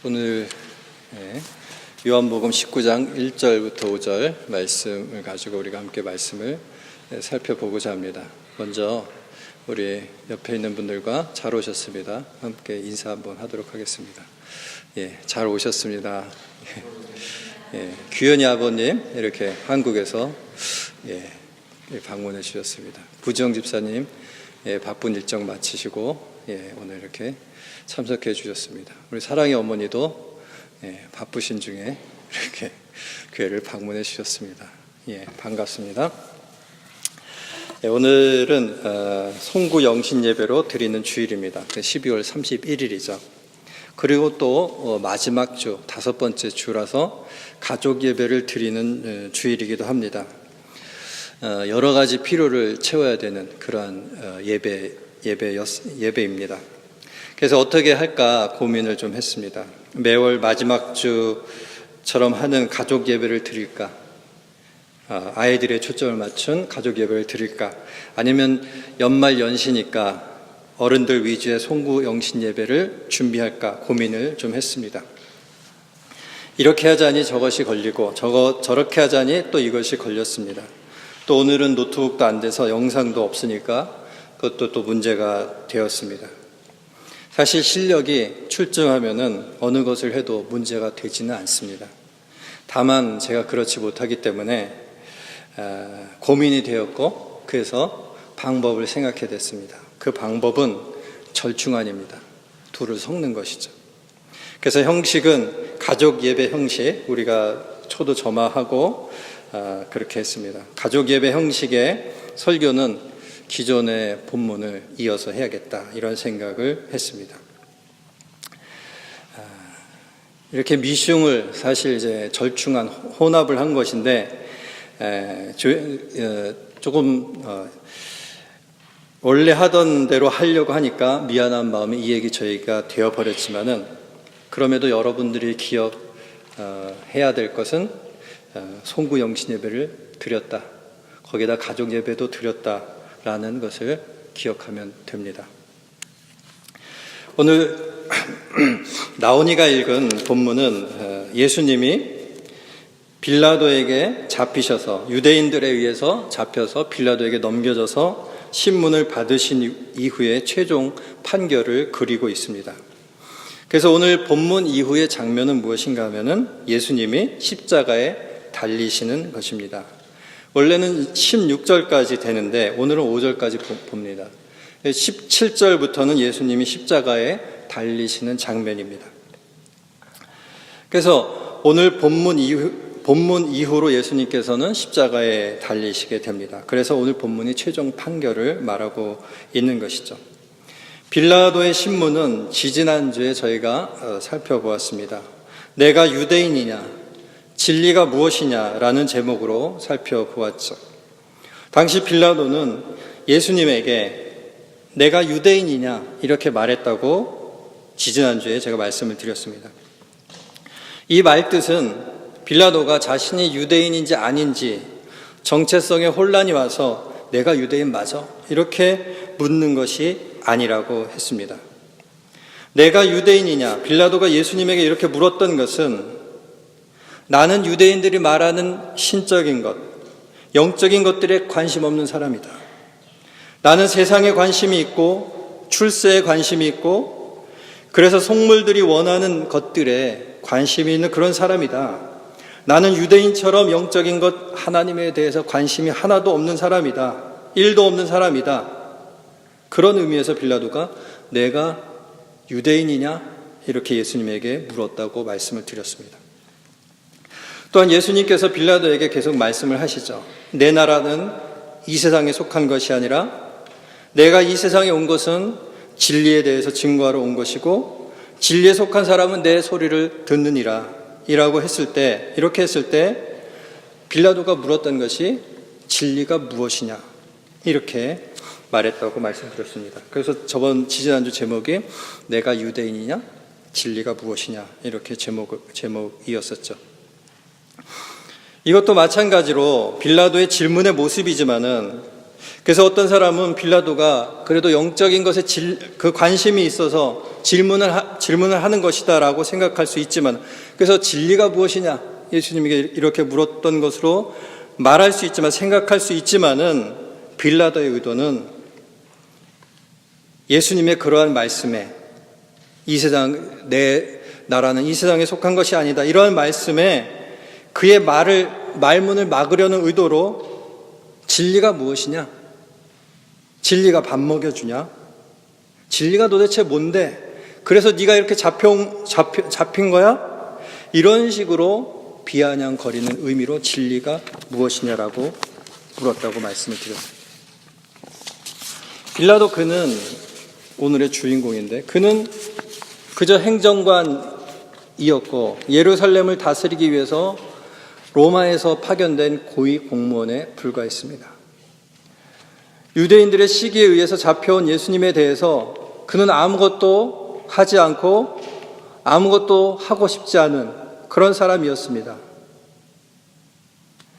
오늘 요한복음 19장 1절부터 5절 말씀을 가지고 우리가 함께 말씀을 살펴보고자 합니다. 먼저 우리 옆에 있는 분들과 잘 오셨습니다. 함께 인사 한번 하도록 하겠습니다. 잘 오셨습니다. 규현이 아버님 이렇게 한국에서 방문해 주셨습니다. 부지영 집사님 바쁜 일정 마치시고 오늘 이렇게 참석해 주셨습니다. 우리 사랑의 어머니도 바쁘신 중에 이렇게 교회를 방문해 주셨습니다. 반갑습니다. 오늘은 송구 영신 예배로 드리는 주일입니다. 12월 31일이죠. 그리고 또 마지막 주, 5번째 주라서 가족 예배를 드리는 주일이기도 합니다. 여러 가지 필요를 채워야 되는 그러한 예배입니다. 그래서 어떻게 할까 고민을 좀 했습니다. 매월 마지막 주처럼 하는 가족 예배를 드릴까? 아이들의 초점을 맞춘 가족 예배를 드릴까? 아니면 연말 연시니까 어른들 위주의 송구 영신 예배를 준비할까 고민을 좀 했습니다. 이렇게 하자니 저것이 걸리고 저렇게 하자니 또 이것이 걸렸습니다. 또 오늘은 노트북도 안 돼서 영상도 없으니까 그것도 또 문제가 되었습니다. 사실 실력이 출중하면은 어느 것을 해도 문제가 되지는 않습니다. 다만 제가 그렇지 못하기 때문에 고민이 되었고 그래서 방법을 생각해 냈습니다. 그 방법은 절충안입니다. 둘을 섞는 것이죠. 그래서 형식은 가족 예배 형식, 우리가 초도 점화하고 그렇게 했습니다. 가족 예배 형식의 설교는 기존의 본문을 이어서 해야겠다 이런 생각을 했습니다. 이렇게 미슌을 사실 이제 절충한 혼합을 한 것인데 조금 원래 하던 대로 하려고 하니까 미안한 마음이 이 얘기 저희가 되어버렸지만은 그럼에도 여러분들이 기억해야 될 것은 송구 영신 예배를 드렸다. 거기다 가족 예배도 드렸다라는 것을 기억하면 됩니다. 오늘 나온이가 읽은 본문은 예수님이 빌라도에게 잡히셔서 유대인들에 의해서 잡혀서 빌라도에게 넘겨져서 신문을 받으신 이후에 최종 판결을 그리고 있습니다. 그래서 오늘 본문 이후의 장면은 무엇인가 하면은 예수님이 십자가에 달리시는 것입니다. 원래는 16절까지 되는데 오늘은 5절까지 봅니다. 17절부터는 예수님이 십자가에 달리시는 장면입니다. 그래서 오늘 본문 이후로 예수님께서는 십자가에 달리시게 됩니다. 그래서 오늘 본문이 최종 판결을 말하고 있는 것이죠. 빌라도의 신문은 지지난주에 저희가 살펴보았습니다. 내가 유대인이냐? 진리가 무엇이냐라는 제목으로 살펴보았죠. 당시 빌라도는 예수님에게 내가 유대인이냐 이렇게 말했다고 지지난주에 제가 말씀을 드렸습니다. 이 말뜻은 빌라도가 자신이 유대인인지 아닌지 정체성에 혼란이 와서 내가 유대인 맞아? 이렇게 묻는 것이 아니라고 했습니다. 내가 유대인이냐? 빌라도가 예수님에게 이렇게 물었던 것은 나는 유대인들이 말하는 신적인 것, 영적인 것들에 관심 없는 사람이다. 나는 세상에 관심이 있고 출세에 관심이 있고 그래서 속물들이 원하는 것들에 관심이 있는 그런 사람이다. 나는 유대인처럼 영적인 것 하나님에 대해서 관심이 하나도 없는 사람이다. 1도 없는 사람이다. 그런 의미에서 빌라도가 내가 유대인이냐? 이렇게 예수님에게 물었다고 말씀을 드렸습니다. 또한 예수님께서 빌라도에게 계속 말씀을 하시죠. 내 나라는 이 세상에 속한 것이 아니라 내가 이 세상에 온 것은 진리에 대해서 증거하러 온 것이고 진리에 속한 사람은 내 소리를 듣느니라 이라고 이렇게 했을 때 빌라도가 물었던 것이 진리가 무엇이냐 이렇게 말했다고 말씀드렸습니다. 그래서 지지난주 제목이 내가 유대인이냐 진리가 무엇이냐 이렇게 제목이었었죠. 이것도 마찬가지로 빌라도의 질문의 모습이지만은 그래서 어떤 사람은 빌라도가 그래도 영적인 것에 그 관심이 있어서 질문을 하는 것이다라고 생각할 수 있지만, 그래서 진리가 무엇이냐 예수님에게 이렇게 물었던 것으로 말할 수 있지만, 생각할 수 있지만은 빌라도의 의도는 예수님의 그러한 말씀에 이 세상, 내 나라는 이 세상에 속한 것이 아니다, 이러한 말씀에 그의 말문을 막으려는 의도로 진리가 무엇이냐, 진리가 밥 먹여주냐, 진리가 도대체 뭔데, 그래서 네가 이렇게 잡힌 거야? 이런 식으로 비아냥거리는 의미로 진리가 무엇이냐라고 물었다고 말씀을 드렸습니다. 빌라도, 그는 오늘의 주인공인데, 그는 그저 행정관이었고 예루살렘을 다스리기 위해서 로마에서 파견된 고위 공무원에 불과했습니다. 유대인들의 시기에 의해서 잡혀온 예수님에 대해서 그는 아무것도 하지 않고 아무것도 하고 싶지 않은 그런 사람이었습니다.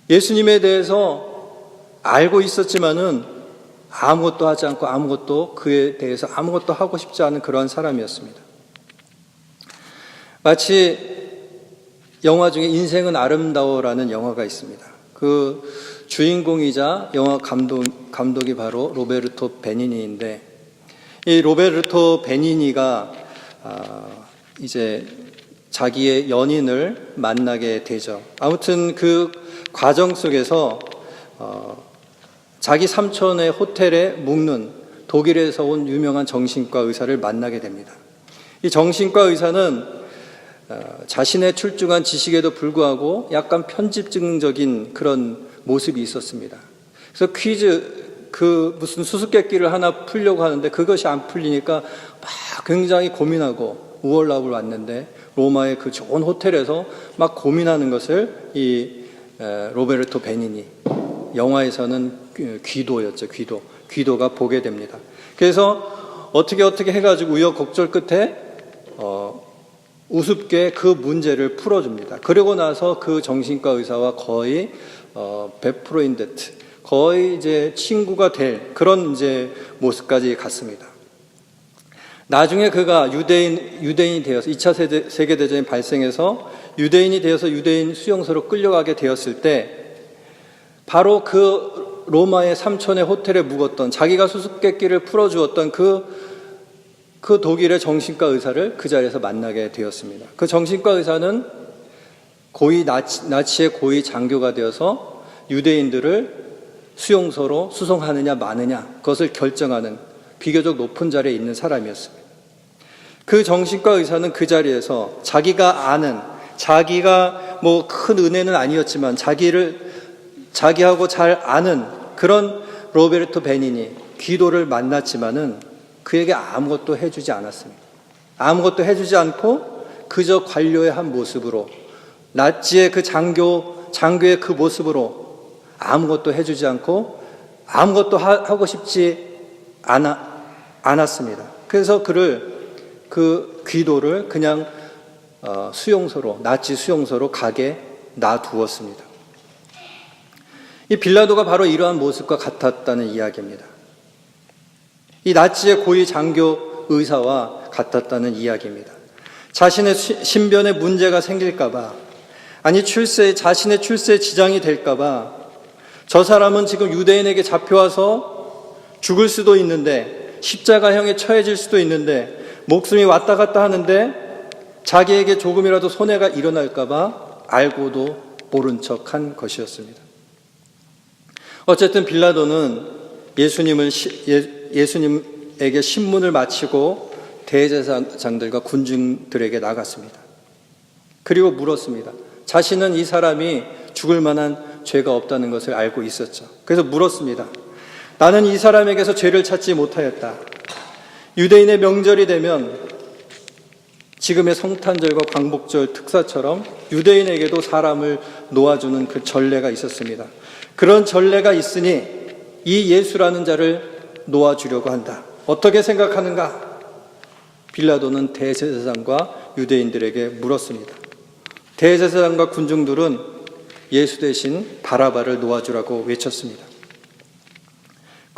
예수님에 대해서 알고 있었지만은 아무것도 하지 않고 아무것도 그에 대해서 아무것도 하고 싶지 않은 그런 사람이었습니다. 마치 영화 중에 인생은 아름다워라는 영화가 있습니다. 그 주인공이자 영화 감독이 바로 로베르토 베니니인데, 이 로베르토 베니니가 이제 자기의 연인을 만나게 되죠. 아무튼 그 과정 속에서 자기 삼촌의 호텔에 묵는 독일에서 온 유명한 정신과 의사를 만나게 됩니다. 이 정신과 의사는 자신의 출중한 지식에도 불구하고 약간 편집증적인 그런 모습이 있었습니다. 그래서 무슨 수수께끼를 하나 풀려고 하는데 그것이 안 풀리니까 막 굉장히 고민하고 우월락을 왔는데, 로마의 그 좋은 호텔에서 막 고민하는 것을 이 로베르토 베니니, 영화에서는 귀도였죠. 귀도가 보게 됩니다. 그래서 어떻게 해가지고 우여곡절 끝에 우습게 그 문제를 풀어줍니다. 그러고 나서 그 정신과 의사와 거의 베프로인데트, 거의 이제 친구가 될 그런 이제 모습까지 갔습니다. 나중에 그가 유대인이 되어서 2차 세계대전이 발생해서 유대인이 되어서 유대인 수용소로 끌려가게 되었을 때, 바로 그 로마의 삼촌의 호텔에 묵었던, 자기가 수수께끼를 풀어주었던 그 독일의 정신과 의사를 그 자리에서 만나게 되었습니다. 그 정신과 의사는 나치의 고위 장교가 되어서 유대인들을 수용소로 수송하느냐 마느냐 그것을 결정하는 비교적 높은 자리에 있는 사람이었습니다. 그 정신과 의사는 그 자리에서 자기가 뭐 큰 은혜는 아니었지만 자기하고 잘 아는 그런 로베르토 베니니, 귀도를 만났지만은 그에게 아무것도 해주지 않았습니다. 아무것도 해주지 않고 그저 관료의 한 모습으로, 나치의 그 장교의 그 모습으로 아무것도 해주지 않고 아무것도 하고 싶지 않았습니다. 그래서 그 귀도를 그냥 나치 수용소로 가게 놔두었습니다. 이 빌라도가 바로 이러한 모습과 같았다는 이야기입니다. 이 나치의 고위 장교 의사와 같았다는 이야기입니다. 자신의 신변에 문제가 생길까봐, 아니 자신의 출세에 지장이 될까봐, 저 사람은 지금 유대인에게 잡혀와서 죽을 수도 있는데, 십자가형에 처해질 수도 있는데, 목숨이 왔다 갔다 하는데 자기에게 조금이라도 손해가 일어날까봐 알고도 모른 척한 것이었습니다. 어쨌든 빌라도는 예수님에게 신문을 마치고 대제사장들과 군중들에게 나갔습니다. 그리고 물었습니다. 자신은 이 사람이 죽을 만한 죄가 없다는 것을 알고 있었죠. 그래서 물었습니다. 나는 이 사람에게서 죄를 찾지 못하였다. 유대인의 명절이 되면 지금의 성탄절과 광복절 특사처럼 유대인에게도 사람을 놓아주는 그 전례가 있었습니다. 그런 전례가 있으니 이 예수라는 자를 놓아주려고 한다. 어떻게 생각하는가? 빌라도는 대제사장과 유대인들에게 물었습니다. 대제사장과 군중들은 예수 대신 바라바를 놓아주라고 외쳤습니다.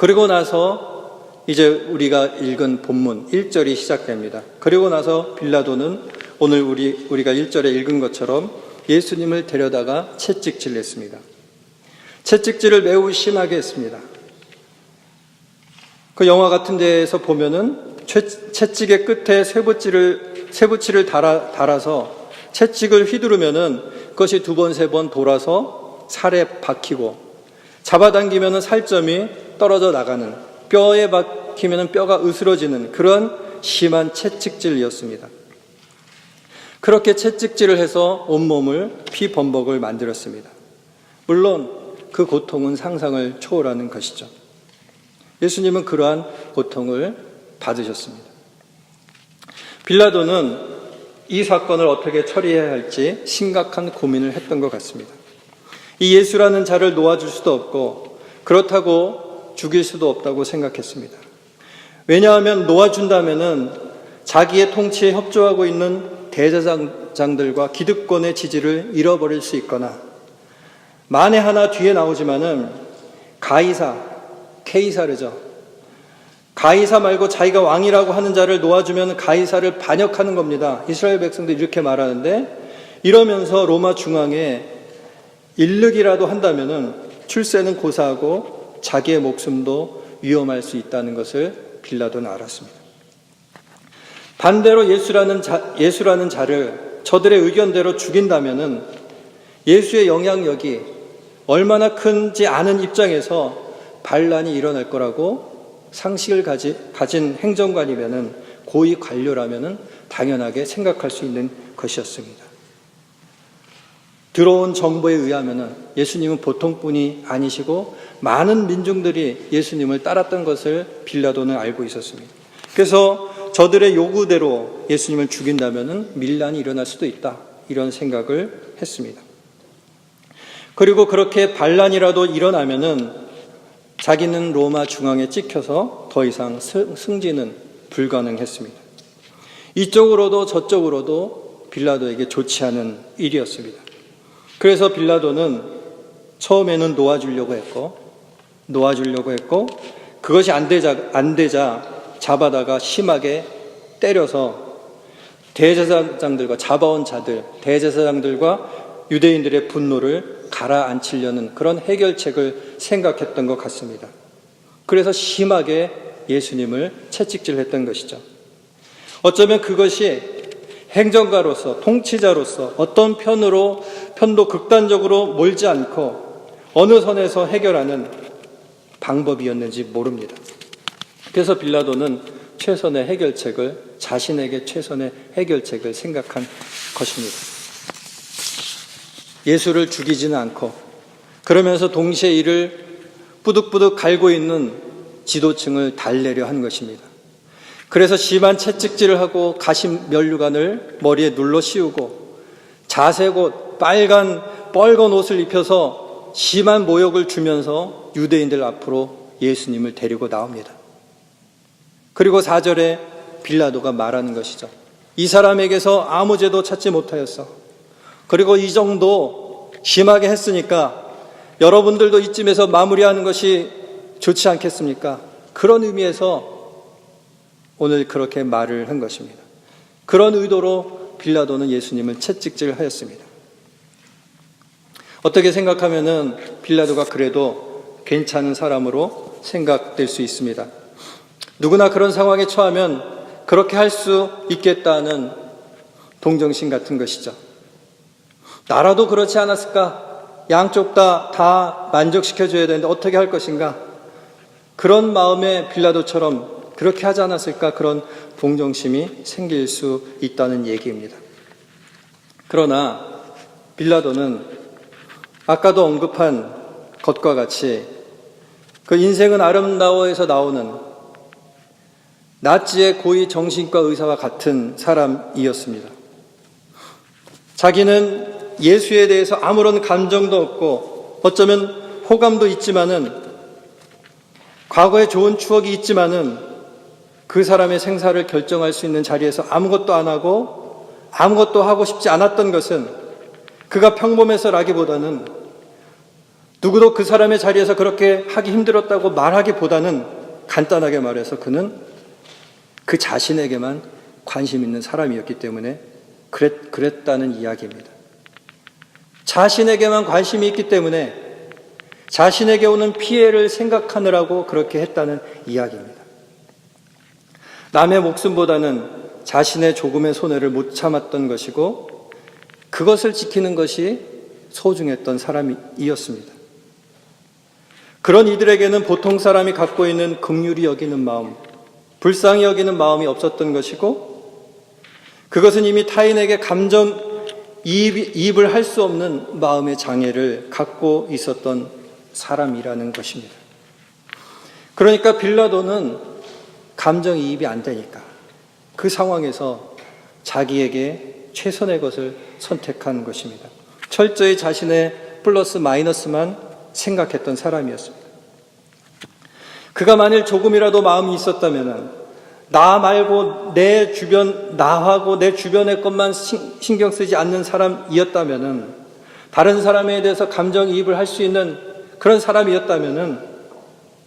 그리고 나서 이제 우리가 읽은 본문 1절이 시작됩니다. 그리고 나서 빌라도는 오늘 우리가 1절에 읽은 것처럼 예수님을 데려다가 채찍질을 했습니다. 채찍질을 매우 심하게 했습니다. 그 영화 같은 데에서 보면은 채찍의 끝에 쇠붙이를 달아서 채찍을 휘두르면은 그것이 2번, 3번 돌아서 살에 박히고 잡아당기면은 살점이 떨어져 나가는, 뼈에 박히면은 뼈가 으스러지는 그런 심한 채찍질이었습니다. 그렇게 채찍질을 해서 온몸을 피범벅을 만들었습니다. 물론 그 고통은 상상을 초월하는 것이죠. 예수님은 그러한 고통을 받으셨습니다. 빌라도는 이 사건을 어떻게 처리해야 할지 심각한 고민을 했던 것 같습니다. 이 예수라는 자를 놓아줄 수도 없고 그렇다고 죽일 수도 없다고 생각했습니다. 왜냐하면 놓아준다면은 자기의 통치에 협조하고 있는 대제사장들과 기득권의 지지를 잃어버릴 수 있거나, 만에 하나 뒤에 나오지만은 케이사르죠. 가이사 말고 자기가 왕이라고 하는 자를 놓아주면 가이사를 반역하는 겁니다. 이스라엘 백성들이 이렇게 말하는데, 이러면서 로마 중앙에 일르기라도 한다면은 출세는 고사하고 자기의 목숨도 위험할 수 있다는 것을 빌라도는 알았습니다. 반대로 예수라는 자를 저들의 의견대로 죽인다면은 예수의 영향력이 얼마나 큰지 아는 입장에서 반란이 일어날 거라고 상식을 가진 행정관이면은, 고위 관료라면은 당연하게 생각할 수 있는 것이었습니다. 들어온 정보에 의하면은 예수님은 보통 분이 아니시고 많은 민중들이 예수님을 따랐던 것을 빌라도는 알고 있었습니다. 그래서 저들의 요구대로 예수님을 죽인다면은 밀란이 일어날 수도 있다, 이런 생각을 했습니다. 그리고 그렇게 반란이라도 일어나면은 자기는 로마 중앙에 찍혀서 더 이상 승진은 불가능했습니다. 이쪽으로도 저쪽으로도 빌라도에게 좋지 않은 일이었습니다. 그래서 빌라도는 처음에는 놓아주려고 했고 그것이 안 되자 잡아다가 심하게 때려서 대제사장들과 잡아온 자들, 대제사장들과 유대인들의 분노를 가라앉히려는 그런 해결책을 생각했던 것 같습니다. 그래서 심하게 예수님을 채찍질했던 것이죠. 어쩌면 그것이 행정가로서, 통치자로서 어떤 편도 극단적으로 몰지 않고 어느 선에서 해결하는 방법이었는지 모릅니다. 그래서 빌라도는 자신에게 최선의 해결책을 생각한 것입니다. 예수를 죽이지는 않고, 그러면서 동시에 이를 뿌득뿌득 갈고 있는 지도층을 달래려 한 것입니다. 그래서 심한 채찍질을 하고 가심 면류관을 머리에 눌러 씌우고 자색 빨간 뻘건 옷을 입혀서 심한 모욕을 주면서 유대인들 앞으로 예수님을 데리고 나옵니다. 그리고 4절에 빌라도가 말하는 것이죠. 이 사람에게서 아무 죄도 찾지 못하였어. 그리고 이 정도 심하게 했으니까 여러분들도 이쯤에서 마무리하는 것이 좋지 않겠습니까? 그런 의미에서 오늘 그렇게 말을 한 것입니다. 그런 의도로 빌라도는 예수님을 채찍질하였습니다. 어떻게 생각하면은 빌라도가 그래도 괜찮은 사람으로 생각될 수 있습니다. 누구나 그런 상황에 처하면 그렇게 할 수 있겠다는 동정심 같은 것이죠. 나라도 그렇지 않았을까? 양쪽 다 만족시켜줘야 되는데 어떻게 할 것인가? 그런 마음에 빌라도처럼 그렇게 하지 않았을까? 그런 동정심이 생길 수 있다는 얘기입니다. 그러나 빌라도는 아까도 언급한 것과 같이 그 인생은 아름다워에서 나오는 나치의 고위 정신과 의사와 같은 사람이었습니다. 자기는 예수에 대해서 아무런 감정도 없고 어쩌면 호감도 있지만은, 과거에 좋은 추억이 있지만은 그 사람의 생사를 결정할 수 있는 자리에서 아무것도 안 하고 아무것도 하고 싶지 않았던 것은 그가 평범해서라기보다는 누구도 그 사람의 자리에서 그렇게 하기 힘들었다고 말하기보다는 간단하게 말해서 그는 그 자신에게만 관심 있는 사람이었기 때문에 그랬다는 이야기입니다. 자신에게만 관심이 있기 때문에 자신에게 오는 피해를 생각하느라고 그렇게 했다는 이야기입니다. 남의 목숨보다는 자신의 조금의 손해를 못 참았던 것이고 그것을 지키는 것이 소중했던 사람이었습니다. 그런 이들에게는 보통 사람이 갖고 있는 긍휼히 여기는 마음, 불쌍히 여기는 마음이 없었던 것이고 그것은 이미 타인에게 감정이입을 할 수 없는 마음의 장애를 갖고 있었던 사람이라는 것입니다. 그러니까 빌라도는 감정이입이 안 되니까 그 상황에서 자기에게 최선의 것을 선택한 것입니다. 철저히 자신의 플러스 마이너스만 생각했던 사람이었습니다. 그가 만일 조금이라도 마음이 있었다면 나 말고 내 주변, 나하고 내 주변의 것만 신경 쓰지 않는 사람이었다면 다른 사람에 대해서 감정이입을 할 수 있는 그런 사람이었다면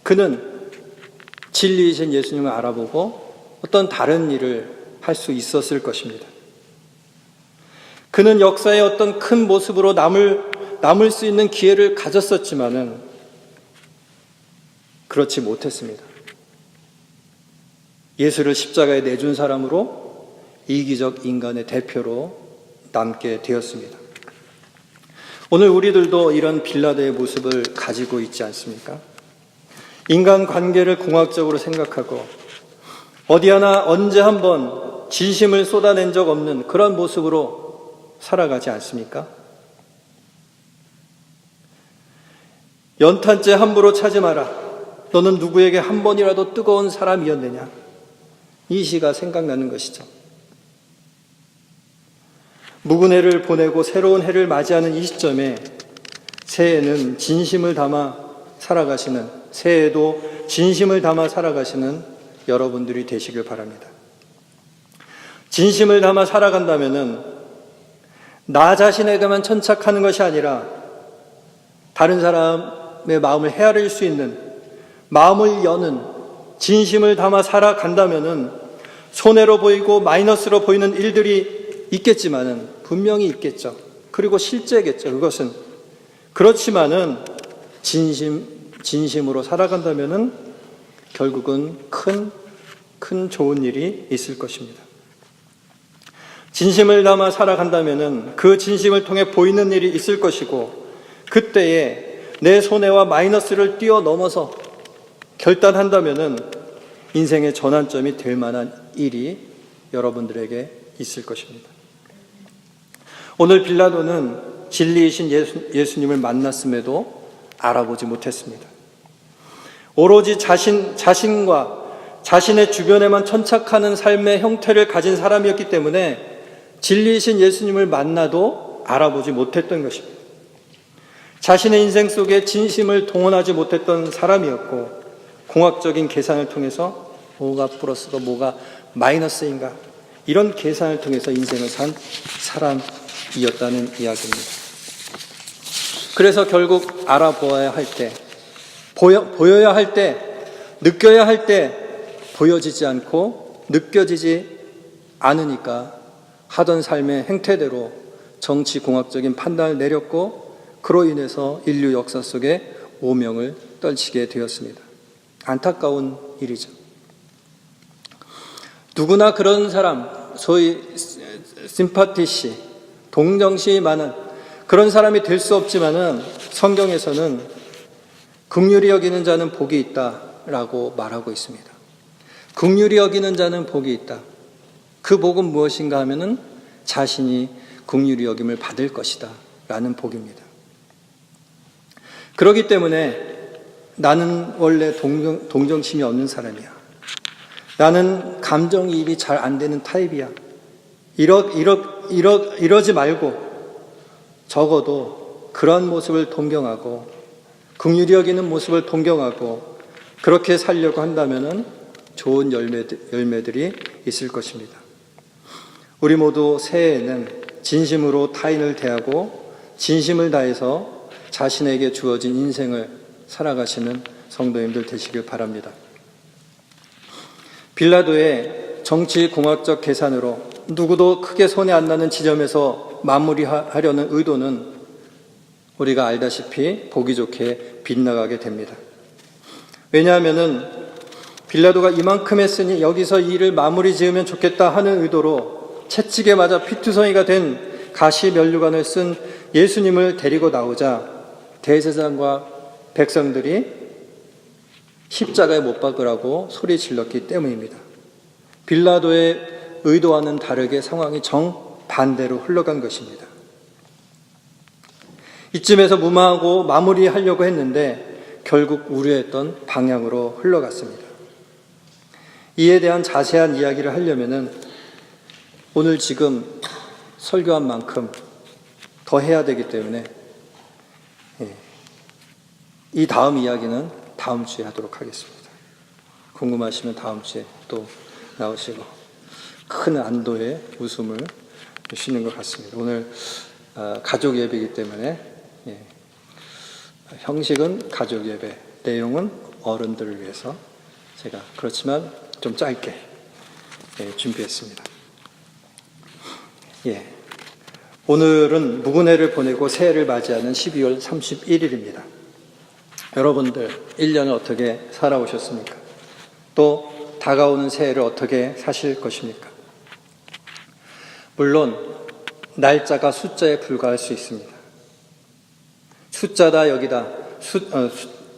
그는 진리이신 예수님을 알아보고 어떤 다른 일을 할 수 있었을 것입니다. 그는 역사의 어떤 큰 모습으로 남을 수 있는 기회를 가졌었지만은 그렇지 못했습니다. 예수를 십자가에 내준 사람으로 이기적 인간의 대표로 남게 되었습니다. 오늘 우리들도 이런 빌라도의 모습을 가지고 있지 않습니까? 인간관계를 공학적으로 생각하고 어디 하나 언제 한번 진심을 쏟아낸 적 없는 그런 모습으로 살아가지 않습니까? 연탄재 함부로 차지 마라. 너는 누구에게 한 번이라도 뜨거운 사람이었느냐? 이 시가 생각나는 것이죠. 묵은 해를 보내고 새로운 해를 맞이하는 이 시점에 새해는 진심을 담아 살아가시는, 새해에도 진심을 담아 살아가시는 여러분들이 되시길 바랍니다. 진심을 담아 살아간다면은 나 자신에게만 천착하는 것이 아니라 다른 사람의 마음을 헤아릴 수 있는, 마음을 여는 진심을 담아 살아간다면은 손해로 보이고 마이너스로 보이는 일들이 있겠지만은 분명히 있겠죠. 그리고 실제겠죠. 그것은. 그렇지만은 진심으로 살아간다면은 결국은 큰 좋은 일이 있을 것입니다. 진심을 담아 살아간다면은 그 진심을 통해 보이는 일이 있을 것이고 그때에 내 손해와 마이너스를 뛰어넘어서 결단한다면은 인생의 전환점이 될 만한 일이 여러분들에게 있을 것입니다. 오늘 빌라도는 진리이신 예수님을 만났음에도 알아보지 못했습니다. 오로지 자신과 자신의 주변에만 천착하는 삶의 형태를 가진 사람이었기 때문에 진리이신 예수님을 만나도 알아보지 못했던 것입니다. 자신의 인생 속에 진심을 동원하지 못했던 사람이었고 공학적인 계산을 통해서 뭐가 플러스고 뭐가 마이너스인가 이런 계산을 통해서 인생을 산 사람이었다는 이야기입니다. 그래서 결국 알아보아야 할 때, 보여야 할 때, 느껴야 할 때 보여지지 않고 느껴지지 않으니까 하던 삶의 행태대로 정치공학적인 판단을 내렸고 그로 인해서 인류 역사 속에 오명을 떨치게 되었습니다. 안타까운 일이죠. 누구나 그런 사람, 소위 심파티시, 동정심이 많은 그런 사람이 될 수 없지만은 성경에서는 긍휼히 여기는 자는 복이 있다라고 말하고 있습니다. 긍휼히 여기는 자는 복이 있다. 그 복은 무엇인가 하면은 자신이 긍휼히 여김을 받을 것이다 라는 복입니다. 그렇기 때문에 나는 원래 동정심이 없는 사람이야. 나는 감정이입이 잘 안 되는 타입이야. 이러지 말고 적어도 그런 모습을 동경하고 긍휼히 여기는 모습을 동경하고 그렇게 살려고 한다면은 좋은 열매들이 있을 것입니다. 우리 모두 새해에는 진심으로 타인을 대하고 진심을 다해서 자신에게 주어진 인생을 살아가시는 성도님들 되시길 바랍니다. 빌라도의 정치공학적 계산으로 누구도 크게 손해 안 나는 지점에서 마무리하려는 의도는 우리가 알다시피 보기 좋게 빗나가게 됩니다. 왜냐하면은 빌라도가 이만큼 했으니 여기서 일을 마무리 지으면 좋겠다 하는 의도로 채찍에 맞아 피투성이가 된 가시면류관을 쓴 예수님을 데리고 나오자 대제사장과 백성들이 십자가에 못 박으라고 소리 질렀기 때문입니다. 빌라도의 의도와는 다르게 상황이 정반대로 흘러간 것입니다. 이쯤에서 무마하고 마무리하려고 했는데 결국 우려했던 방향으로 흘러갔습니다. 이에 대한 자세한 이야기를 하려면은 오늘 지금 설교한 만큼 더 해야 되기 때문에 이 다음 이야기는 다음 주에 하도록 하겠습니다. 궁금하시면 다음 주에 또 나오시고 큰 안도의 웃음을 쉬는 것 같습니다. 오늘 가족 예배이기 때문에 형식은 가족 예배, 내용은 어른들을 위해서 제가 그렇지만 좀 짧게 준비했습니다. 오늘은 무근해를 보내고 새해를 맞이하는 12월 31일입니다. 여러분들 1년을 어떻게 살아오셨습니까? 또 다가오는 새해를 어떻게 사실 것입니까? 물론 날짜가 숫자에 불과할 수 있습니다. 숫자다 여기다,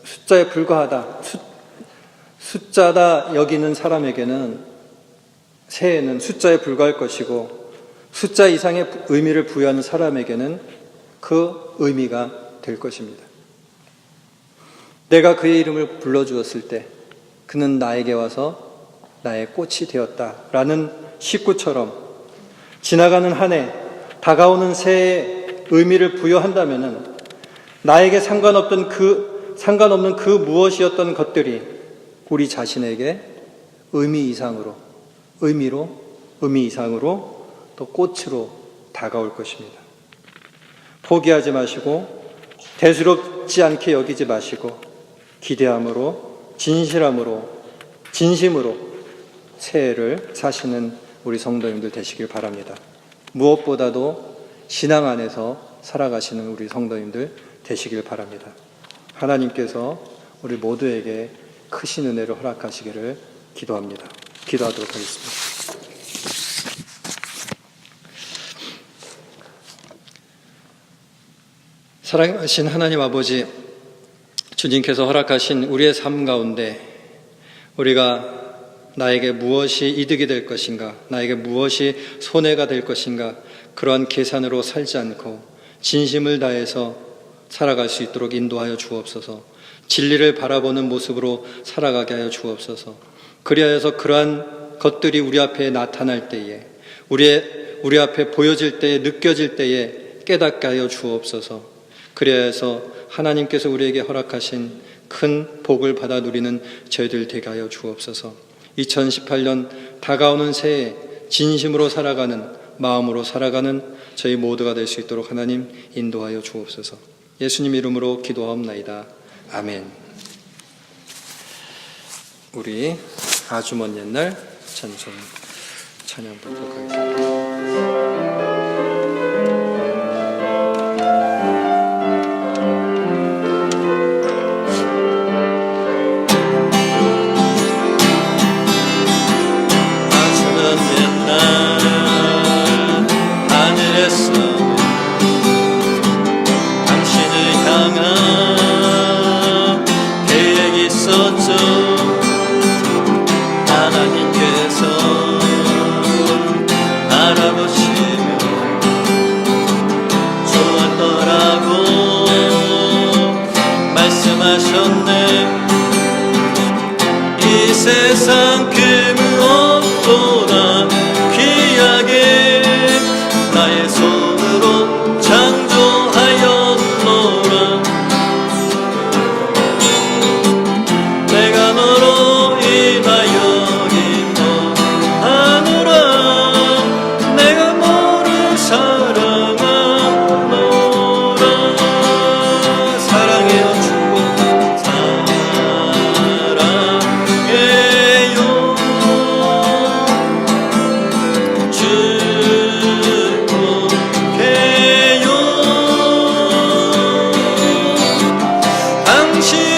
숫자에 불과하다, 숫자다 여기는 사람에게는 새해는 숫자에 불과할 것이고 숫자 이상의 의미를 부여하는 사람에게는 그 의미가 될 것입니다. 내가 그의 이름을 불러주었을 때 그는 나에게 와서 나의 꽃이 되었다라는 식구처럼 지나가는 한 해, 다가오는 새해에 의미를 부여한다면은 나에게 상관없는 그 무엇이었던 것들이 우리 자신에게 의미 이상으로 또 꽃으로 다가올 것입니다. 포기하지 마시고 대수롭지 않게 여기지 마시고 기대함으로 진심으로 새해를 사시는 우리 성도님들 되시길 바랍니다. 무엇보다도 신앙 안에서 살아가시는 우리 성도님들 되시길 바랍니다. 하나님께서 우리 모두에게 크신 은혜를 허락하시기를 기도합니다. 기도하도록 하겠습니다. 사랑하신 하나님 아버지, 주님께서 허락하신 우리의 삶 가운데 우리가 나에게 무엇이 이득이 될 것인가, 나에게 무엇이 손해가 될 것인가, 그러한 계산으로 살지 않고 진심을 다해서 살아갈 수 있도록 인도하여 주옵소서. 진리를 바라보는 모습으로 살아가게 하여 주옵소서. 그리하여서 그러한 것들이 우리 앞에 나타날 때에, 우리 앞에 보여질 때에, 느껴질 때에 깨닫게 하여 주옵소서. 그리하여서 하나님께서 우리에게 허락하신 큰 복을 받아 누리는 저희들 되게 하여 주옵소서. 2018년 다가오는 새해 진심으로 살아가는, 마음으로 살아가는 저희 모두가 될 수 있도록 하나님 인도하여 주옵소서. 예수님 이름으로 기도하옵나이다. 아멘. 우리 아주 먼 옛날 찬송 찬양 부르도록 하겠습니다. 세상 그 무엇보다 귀하게 나의 손으로 창조하였노라. 내가 너로 인하여 기뻐하노라. 내가 너를 사랑하노라. 당신